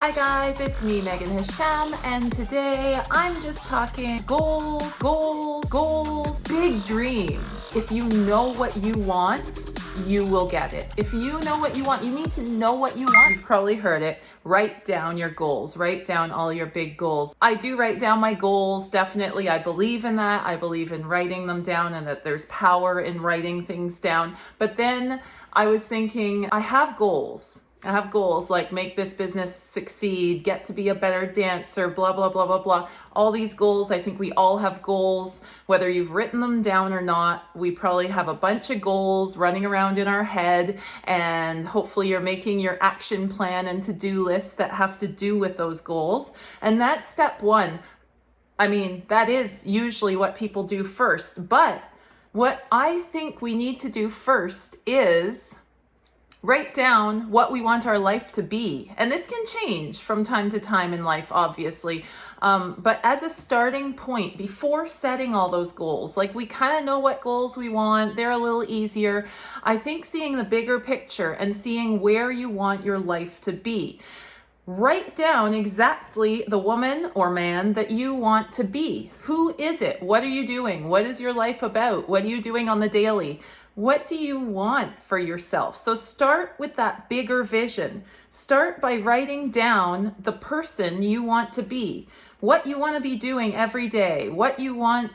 Hi guys, it's me, Meagan Hesham, and today I'm just talking goals, big dreams. If you know what you want, you will get it. If you know what you want, you need to know what you want. You've probably heard it. Write down your goals. Write down all your big goals. I do write down my goals, definitely. I believe in that. I believe in writing them down and that there's power in writing things down. But then I was thinking, I have goals like make this business succeed, get to be a better dancer, blah, blah, blah, blah, blah. All these goals, I think we all have goals, whether you've written them down or not. We probably have a bunch of goals running around in our head, and hopefully you're making your action plan and to-do lists that have to do with those goals. And that's step one. I mean, that is usually what people do first. But what I think we need to do first is write down what we want our life to be. And this can change from time to time in life, obviously. But as a starting point, before setting all those goals, like we kind of know what goals we want, they're a little easier. I think seeing the bigger picture and seeing where you want your life to be. Write down exactly the woman or man that you want to be. Who is it? What are you doing? What is your life about? What are you doing on the daily? What do you want for yourself? So start with that bigger vision. Start by writing down the person you want to be, what you want to be doing every day, what you want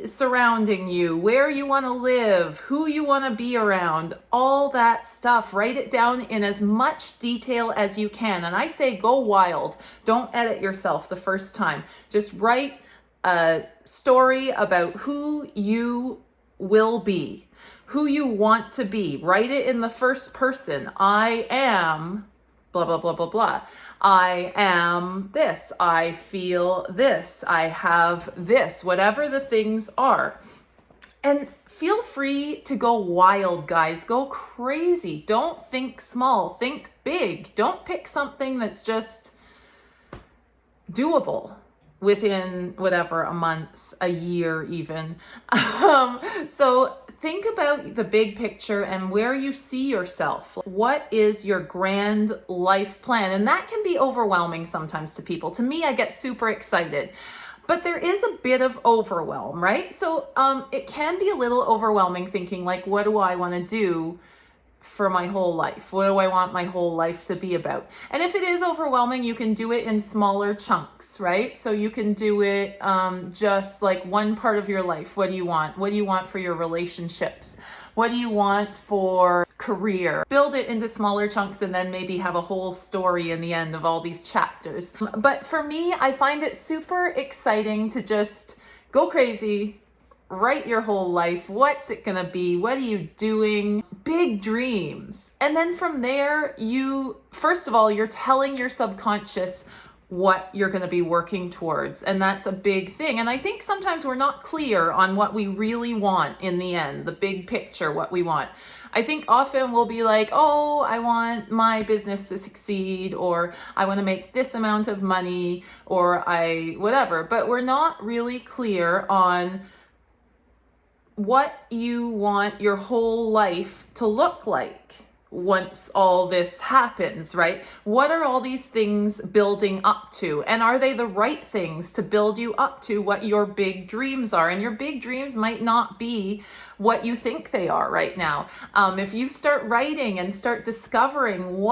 surrounding you, where you want to live, who you want to be around, all that stuff. Write it down in as much detail as you can. And I say go wild. Don't edit yourself the first time. Just write a story about who you will be, who you want to be. Write it in the first person. I am blah, blah, blah, blah, blah. I am this. I feel this. I have this. Whatever the things are. And feel free to go wild, guys. Go crazy. Don't think small. Think big. Don't pick something that's just doable within whatever, a month, a year even. So think about the big picture and where you see yourself. What is your grand life plan? And that can be overwhelming sometimes to people. To me, I get super excited. But there is a bit of overwhelm, right? So it can be a little overwhelming thinking like, what do I want to do for my whole life? What do I want my whole life to be about? And if it is overwhelming, you can do it in smaller chunks, right? So you can do it just like one part of your life. What do you want? What do you want for your relationships? What do you want for career? Build it into smaller chunks and then maybe have a whole story in the end of all these chapters. But for me, I find it super exciting to just go crazy, write your whole life. What's it gonna be? What are you doing? Big dreams. And then from there, first of all, you're telling your subconscious what you're gonna be working towards. And that's a big thing. And I think sometimes we're not clear on what we really want in the end, the big picture, what we want. I think often we'll be like, oh, I want my business to succeed, or I want to make this amount of money, or whatever. But we're not really clear on what you want your whole life to look like once all this happens, right? What are all these things building up to? And are they the right things to build you up to what your big dreams are? And your big dreams might not be what you think they are right now. If you start writing and start discovering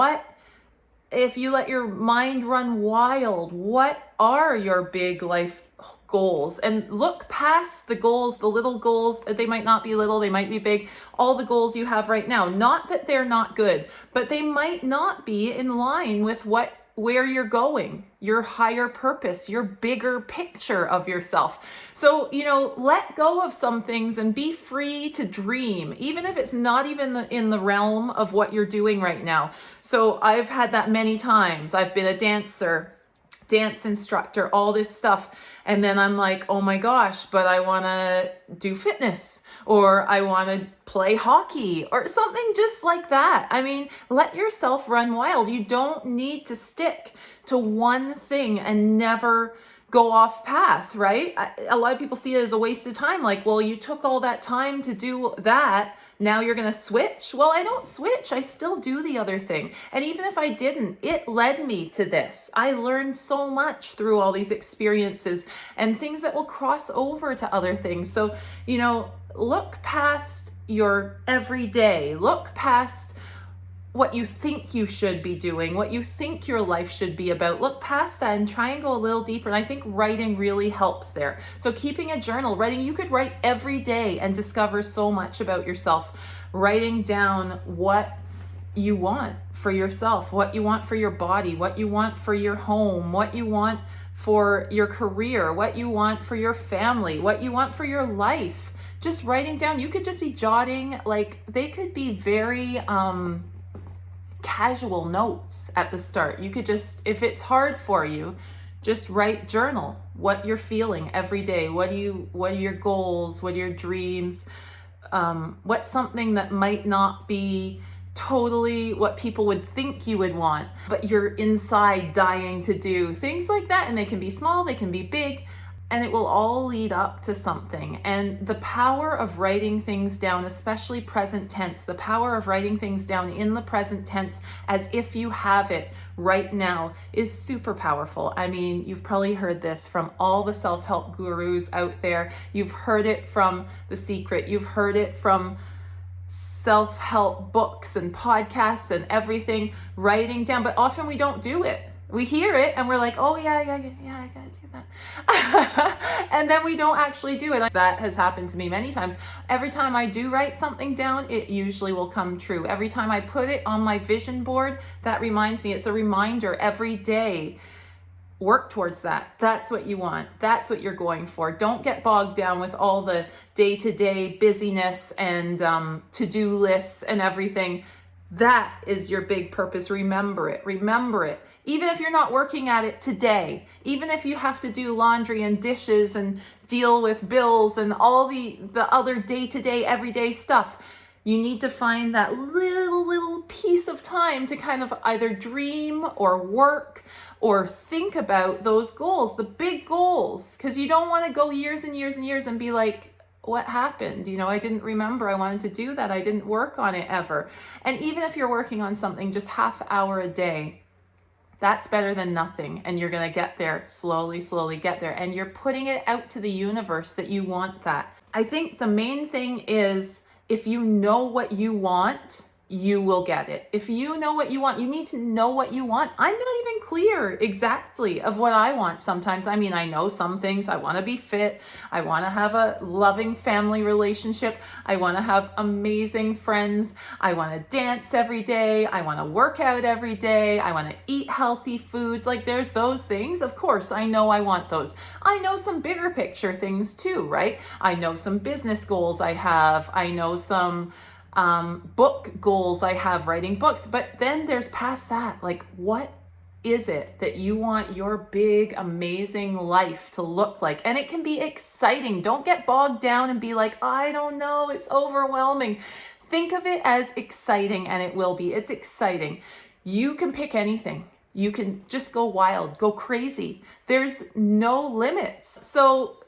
if you let your mind run wild, what are your big life goals? And look past the goals, the little goals. They might not be little, they might be big. All the goals you have right now, not that they're not good, but they might not be in line with where you're going, your higher purpose, your bigger picture of yourself. So, let go of some things and be free to dream, even if it's not even in the realm of what you're doing right now. So I've had that many times. I've been a dancer, dance instructor, all this stuff. And then I'm like, oh my gosh, but I want to do fitness, or I want to play hockey or something just like that. I mean, let yourself run wild. You don't need to stick to one thing and never go off path, right? A lot of people see it as a waste of time. Like, well, you took all that time to do that. Now you're going to switch. Well, I don't switch. I still do the other thing. And even if I didn't, it led me to this. I learned so much through all these experiences and things that will cross over to other things. So, look past your everyday, look past what you think you should be doing, what you think your life should be about. Look past that and try and go a little deeper. And I think writing really helps there. So keeping a journal, writing, you could write every day and discover so much about yourself. Writing down what you want for yourself, what you want for your body, what you want for your home, what you want for your career, what you want for your family, what you want for your life. Just writing down. You could just be jotting, like they could be very casual notes at the start. You could just, if it's hard for you, just journal what you're feeling every day. What are your goals? What are your dreams? What's something that might not be totally what people would think you would want, but you're inside dying to do? Things like that. And they can be small, they can be big, and it will all lead up to something. And the power of writing things down, especially present tense, the power of writing things down in the present tense as if you have it right now is super powerful. I mean, you've probably heard this from all the self-help gurus out there. You've heard it from The Secret. You've heard it from self-help books and podcasts and everything, writing down, but often we don't do it. We hear it and we're like, oh yeah, I gotta do that. And then we don't actually do it. That has happened to me many times. Every time I do write something down, it usually will come true. Every time I put it on my vision board, that reminds me, it's a reminder every day. Work towards that. That's what you want. That's what you're going for. Don't get bogged down with all the day-to-day busyness and to-do lists and everything. That is your big purpose. Remember it. Remember it. Even if you're not working at it today, even if you have to do laundry and dishes and deal with bills and all the other day-to-day, everyday stuff, you need to find that little piece of time to kind of either dream or work or think about those goals, the big goals, because you don't want to go years and years and years and be like, what happened? I didn't remember I wanted to do that. I didn't work on it ever. And even if you're working on something just half hour a day, that's better than nothing. And you're going to get there slowly get there. And you're putting it out to the universe that you want that. I think the main thing is if you know what you want, you will get it. If you know what you want, you need to know what you want. I'm not even clear exactly of what I want sometimes. I mean, I know some things. I want to be fit. I want to have a loving family relationship. I want to have amazing friends. I want to dance every day. I want to work out every day. I want to eat healthy foods. Like there's those things. Of course, I know I want those. I know some bigger picture things too, right? I know some business goals I have. I know some book goals I have, writing books. But then there's past that, like what is it that you want your big, amazing life to look like? And it can be exciting. Don't get bogged down and be like, I don't know, it's overwhelming. Think of it as exciting, and it will be. It's exciting. You can pick anything. You can just go wild, go crazy. There's no limits. So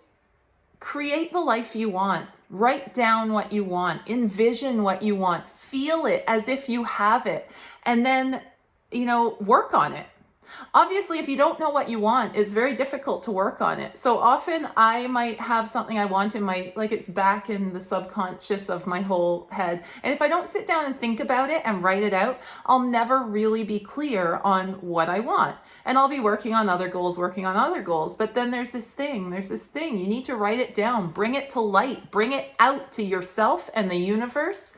create the life you want. Write down what you want, envision what you want, feel it as if you have it, and then, work on it. Obviously, if you don't know what you want, it's very difficult to work on it. So often I might have something I want in it's back in the subconscious of my whole head. And if I don't sit down and think about it and write it out, I'll never really be clear on what I want. And I'll be working on other goals. But then there's this thing. You need to write it down, bring it to light, bring it out to yourself and the universe.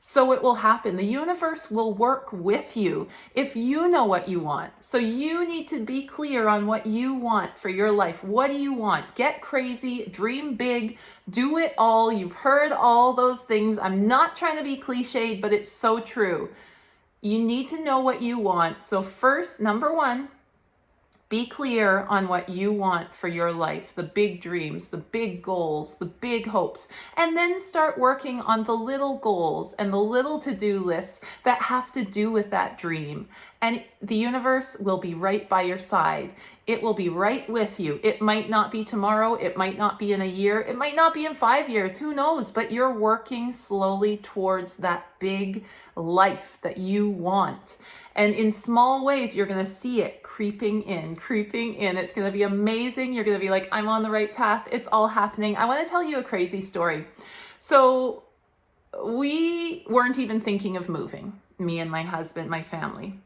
So it will happen. The universe will work with you if you know what you want. So you need to be clear on what you want for your life. What do you want? Get crazy, dream big, do it all. You've heard all those things. I'm not trying to be cliched, but it's so true. You need to know what you want. So first, number one, be clear on what you want for your life, the big dreams, the big goals, the big hopes, and then start working on the little goals and the little to-do lists that have to do with that dream and the universe will be right by your side. It will be right with you. It might not be tomorrow. It might not be in a year. It might not be in 5 years. Who knows? But you're working slowly towards that big life that you want. And in small ways, you're going to see it creeping in, creeping in. It's going to be amazing. You're going to be like, I'm on the right path. It's all happening. I want to tell you a crazy story. So we weren't even thinking of moving, me and my husband, my family.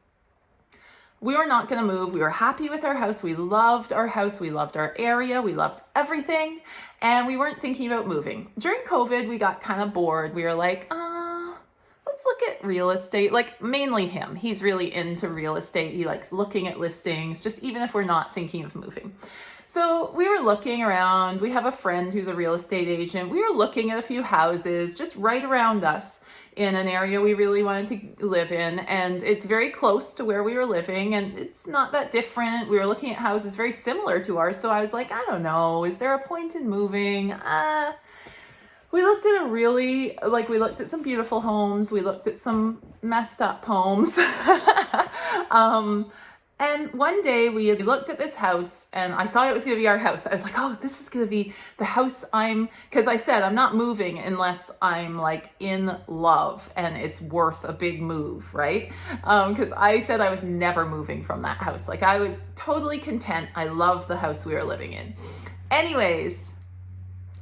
We were not going to move. We were happy with our house. We loved our house. We loved our area. We loved everything. And we weren't thinking about moving. During COVID, we got kind of bored. We were like, let's look at real estate. Like, mainly him. He's really into real estate. He likes looking at listings, just even if we're not thinking of moving. So we were looking around. We have a friend who's a real estate agent. We were looking at a few houses just right around us in an area we really wanted to live in. And it's very close to where we were living, and it's not that different. We were looking at houses very similar to ours. So I was like, I don't know, is there a point in moving? We looked at we looked at some beautiful homes. We looked at some messed up homes. And one day we looked at this house, and I thought it was going to be our house. I was like, oh, this is going to be the house because I said I'm not moving unless I'm like in love and it's worth a big move, right? Because I said I was never moving from that house. Like, I was totally content. I loved the house we were living in. Anyways,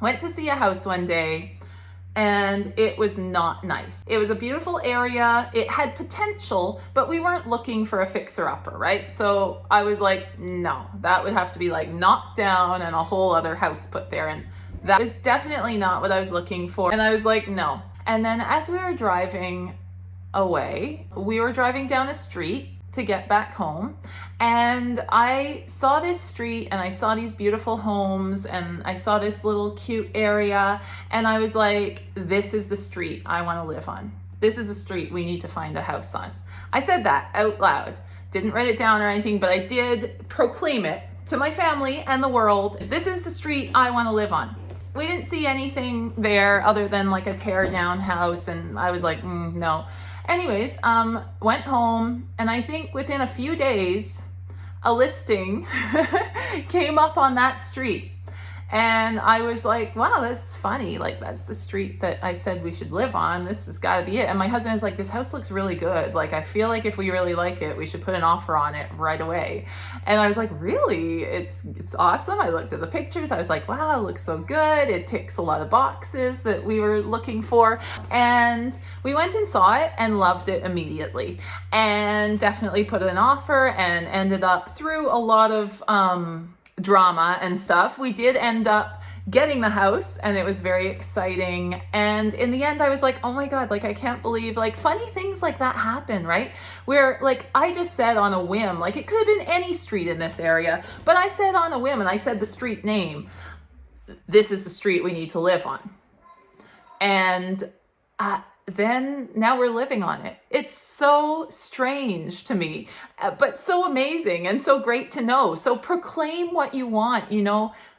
went to see a house one day, and it was not nice. It was a beautiful area. It had potential, but we weren't looking for a fixer-upper, right? So I was like, no, that would have to be like knocked down and a whole other house put there. And that was definitely not what I was looking for. And I was like, no. And then as we were driving away, we were driving down a street to get back home, and I saw this street, and I saw these beautiful homes, and I saw this little cute area, and I was like, this is the street I want to live on. This is the street we need to find a house on. I said that out loud. Didn't write it down or anything, but I did proclaim it to my family and the world. This is the street I want to live on. We didn't see anything there other than like a tear down house, and I was like, no. Anyways, went home, and I think within a few days, a listing came up on that street. And I was like, wow, that's funny. Like, that's the street that I said we should live on. This has got to be it. And my husband was like, this house looks really good. Like, I feel like if we really like it, we should put an offer on it right away. And I was like, really? It's awesome. I looked at the pictures. I was like, wow, it looks so good. It ticks a lot of boxes that we were looking for. And we went and saw it and loved it immediately, and definitely put an offer, and ended up through a lot of drama and stuff. We did end up getting the house, and it was very exciting. And in the end, I was like, oh my God, like, I can't believe, like, funny things like that happen, right? Where, like, I just said on a whim, like, it could have been any street in this area, but I said on a whim, and I said the street name, this is the street we need to live on. And then now we're living on it. It's so strange to me, but so amazing and so great to know. So proclaim what you want,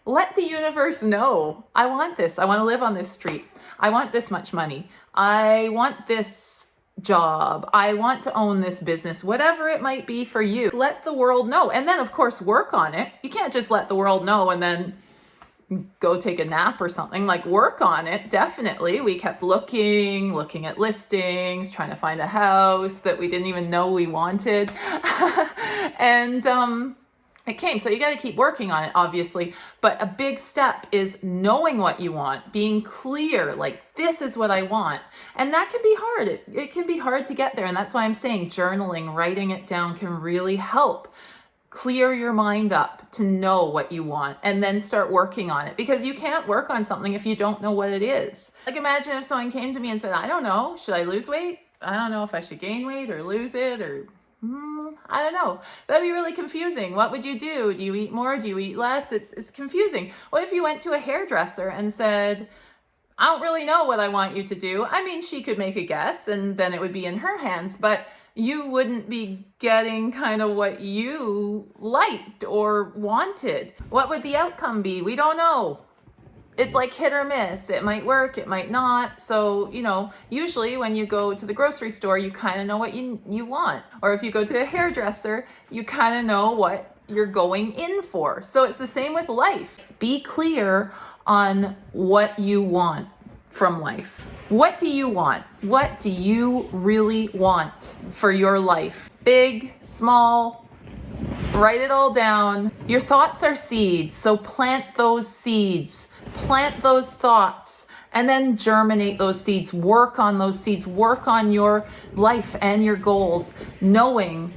let the universe know. I want this. I want to live on this street. I want this much money. I want this job. I want to own this business, whatever it might be for you. Let the world know. And then of course, work on it. You can't just let the world know and then go take a nap or something. Like, work on it. Definitely. We kept looking at listings, trying to find a house that we didn't even know we wanted. And it came. So you got to keep working on it, obviously. But a big step is knowing what you want, being clear, like, this is what I want. And that can be hard. It can be hard to get there. And that's why I'm saying journaling, writing it down can really help clear your mind up to know what you want, and then start working on it, because you can't work on something if you don't know what it is. Like, imagine if someone came to me and said, I don't know, should I lose weight? I don't know if I should gain weight or lose it, or I don't know. That'd be really confusing. What would you do? Do you eat more? Do you eat less? It's confusing. What if you went to a hairdresser and said, I don't really know what I want you to do? I mean, she could make a guess, and then it would be in her hands, but you wouldn't be getting kind of what you liked or wanted. What would the outcome be? We don't know. it's like hit or miss. It might work, it might not. So, usually when you go to the grocery store, you kind of know what you want. Or if you go to a hairdresser, you kind of know what you're going in for. So it's the same with life. Be clear on what you want from life. What do you want? What do you really want for your life? Big, small, write it all down. Your thoughts are seeds, so plant those seeds, plant those thoughts, and then germinate those seeds. Work on those seeds, work on your life and your goals, knowing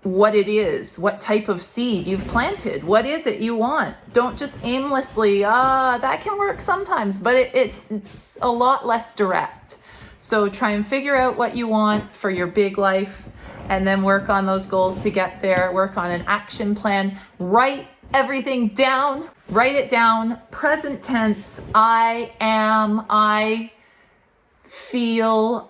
what it is, what type of seed you've planted. What is it you want? Don't just aimlessly, that can work sometimes, but it's a lot less direct. So try and figure out what you want for your big life, and then work on those goals to get there. Work on an action plan. Write everything down. Write it down. Present tense. I am, I feel,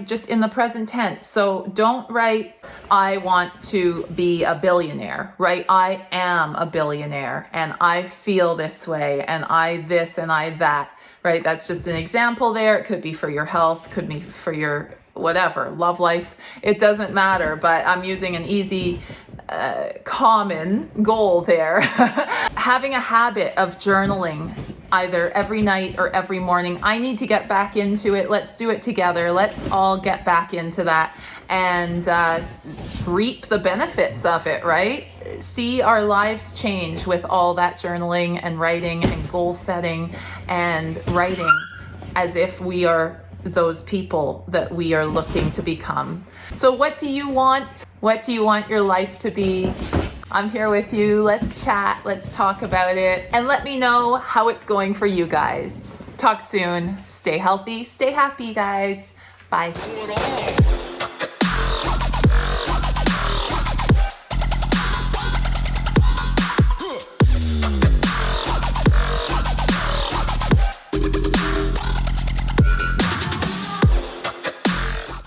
just in the present tense. So don't write, I want to be a billionaire, right? I am a billionaire and I feel this way and I this and I that, right? That's just an example there. It could be for your health, could be for your whatever, love life. It doesn't matter, but I'm using an easy, common goal there. Having a habit of journaling either every night or every morning. I need to get back into it. Let's do it together. Let's all get back into that and reap the benefits of it, right? See our lives change with all that journaling and writing and goal setting and writing as if we are those people that we are looking to become. So what do you want? What do you want your life to be? I'm here with you. Let's chat. Let's talk about it. And let me know how it's going for you guys. Talk soon. Stay healthy. Stay happy, guys. Bye.